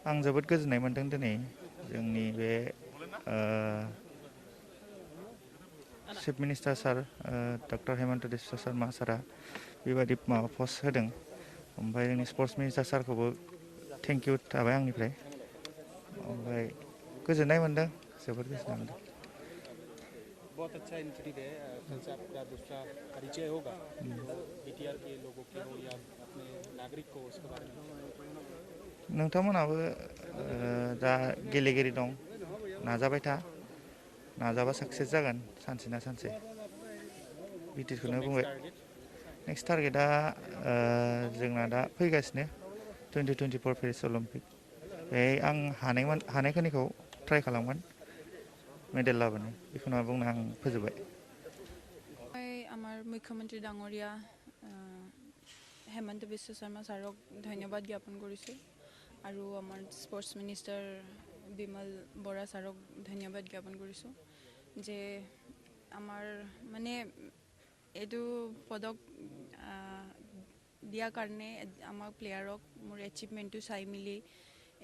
आं जोबोद गोजोननाय मोनदों दिनै जोंनि बे चिफ मिनिस्टार सार डक्टर हेमन्त बिश्व शर्मा सारा बेबायदि माबा पस्ट होदों ओमफ्राय जोंनि स्पर्ट्स मिनिस्टार सारखौबो थेंक इउ थाबाय आंनिफ्राय ओमफ्राय गोजोननाय मोनदों जोबोद गोजोननाय मोनदों बहुत अच्छा इनिशिएटिव है कल से आपका दूसरा परिचय होगा बीटीआर के लोगों के हो या अपने नागरिक को उसके बारे में नोंथांमोनाबो दा गेलेगिरि दं नाजाबाय था नाजाबा साक्सेस जागोन सानसे ना सानसे बिटिखौनो बुंबाय नेक्स्ट टारगेटआ जोंना दा फैगासिनो 2024 पेरिस अलिम्पिक बेहाय आं हानायखिनिखौ ट्राइ खालामगोन मेडेल लाबोनो बेखौनो बुंनो आं फोजोबबाय আমাৰ মুখ্যমন্ত্ৰী ডাঙৰীয়া হেমন্ত বিশ্ব শৰ্মা ছাৰক ধন্যবাদ জ্ঞাপন কৰিছোঁ আৰু আমাৰ স্পৰ্টছ মিনিষ্টাৰ বিমল বৰা ছাৰক ধন্যবাদ জ্ঞাপন কৰিছোঁ যে আমাৰ মানে এইটো পদক দিয়াৰ কাৰণে আমাৰ প্লেয়াৰক মোৰ এচিভমেণ্টটো চাই মিলি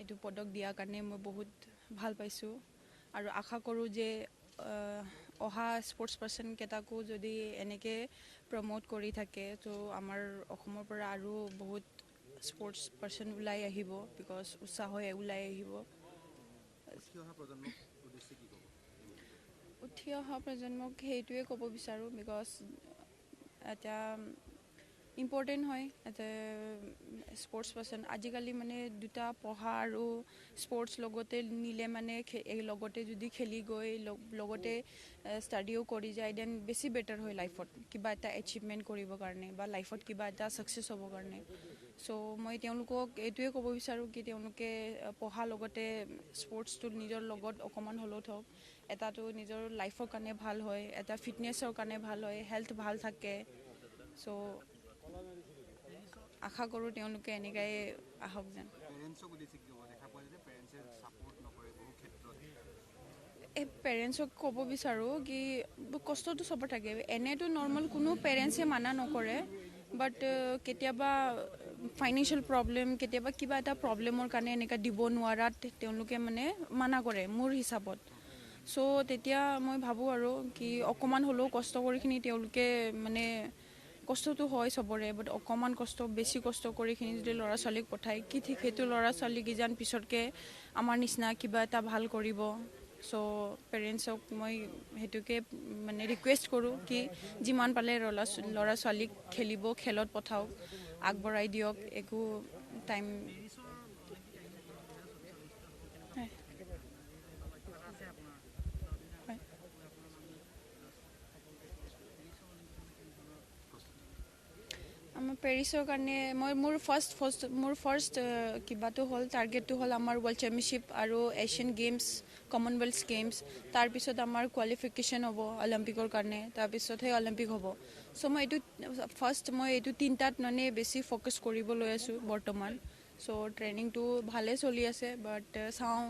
এইটো পদক দিয়াৰ কাৰণে মই বহুত ভাল পাইছোঁ আৰু আশা কৰোঁ যে অহা স্পৰ্টছ পাৰ্চন কেইটাকো যদি এনেকৈ প্ৰমোট কৰি থাকে তো আমাৰ অসমৰ পৰা আৰু বহুত স্পৰ্টছ পাৰ্চন ওলাই আহিব বিকজ উৎসাহ হৈ ওলাই আহিব উঠি অহা প্ৰজন্মক সেইটোৱে ক'ব বিচাৰোঁ বিকজ এটা ইম্পৰ্টেণ্ট হয় এটা স্পৰ্টছ পাৰ্চন আজিকালি মানে দুটা পঢ়া আৰু স্পৰ্টছ লগতে নিলে মানে লগতে যদি খেলি গৈ লগতে ষ্টাডিও কৰি যায় দেন বেছি বেটাৰ হয় লাইফত কিবা এটা এচিভমেণ্ট কৰিবৰ কাৰণে বা লাইফত কিবা এটা ছাকচেছ হ'বৰ কাৰণে চ' মই তেওঁলোকক এইটোৱে ক'ব বিচাৰোঁ কি তেওঁলোকে পঢ়াৰ লগতে স্পৰ্টছটো নিজৰ লগত অকণমান হ'লেও থওক এটাতো নিজৰ লাইফৰ কাৰণে ভাল হয় এটা ফিটনেছৰ কাৰণে ভাল হয় হেল্থ ভাল থাকে চ' আশা কৰোঁ তেওঁলোকে এনেকৈ আহক যেন এই পেৰেণ্টছক ক'ব বিচাৰোঁ কি কষ্টটো চবৰ থাকে এনেতো নৰ্মেল কোনো পেৰেণ্টছে মানা নকৰে বাট কেতিয়াবা ফাইনেন্সিয়েল প্ৰব্লেম কেতিয়াবা কিবা এটা প্ৰব্লেমৰ কাৰণে এনেকৈ দিব নোৱাৰাত তেওঁলোকে মানে মানা কৰে মোৰ হিচাপত চ' তেতিয়া মই ভাবোঁ আৰু কি অকণমান হ'লেও কষ্ট কৰিখিনি তেওঁলোকে মানে কষ্টটো হয় চবৰে বাট অকণমান কষ্ট বেছি কষ্ট কৰিখিনি যদি ল'ৰা ছোৱালীক পঠায় কি ঠিক সেইটো ল'ৰা ছোৱালী কিজান পিছতকৈ আমাৰ নিচিনা কিবা এটা ভাল কৰিব চ' পেৰেণ্টছক মই সেইটোকে মানে ৰিকুৱেষ্ট কৰোঁ কি যিমান পালে ল'ৰা ছোৱালীক খেলিব খেলত পঠাওক আগবঢ়াই দিয়ক একো টাইম আমাৰ পেৰিছৰ কাৰণে মই মোৰ ফাৰ্ষ্ট কিবাটো হ'ল টাৰ্গেটটো হ'ল আমাৰ ৱৰ্ল্ড চেম্পিয়নশ্বিপ আৰু এছিয়ান গেমছ কমনৱেলথ গেমছ তাৰপিছত আমাৰ কোৱালিফিকেশ্যন হ'ব অলিম্পিকৰ কাৰণে তাৰপিছতহে অলিম্পিক হ'ব চ' মই এইটো তিনিটাত মানে বেছি ফ'কাছ কৰিব লৈ আছোঁ বৰ্তমান চ' ট্ৰেইনিংটো ভালে চলি আছে বাট চাওঁ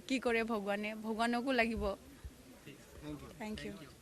কি কৰে ভগৱানকো লাগিব থেংক ইউ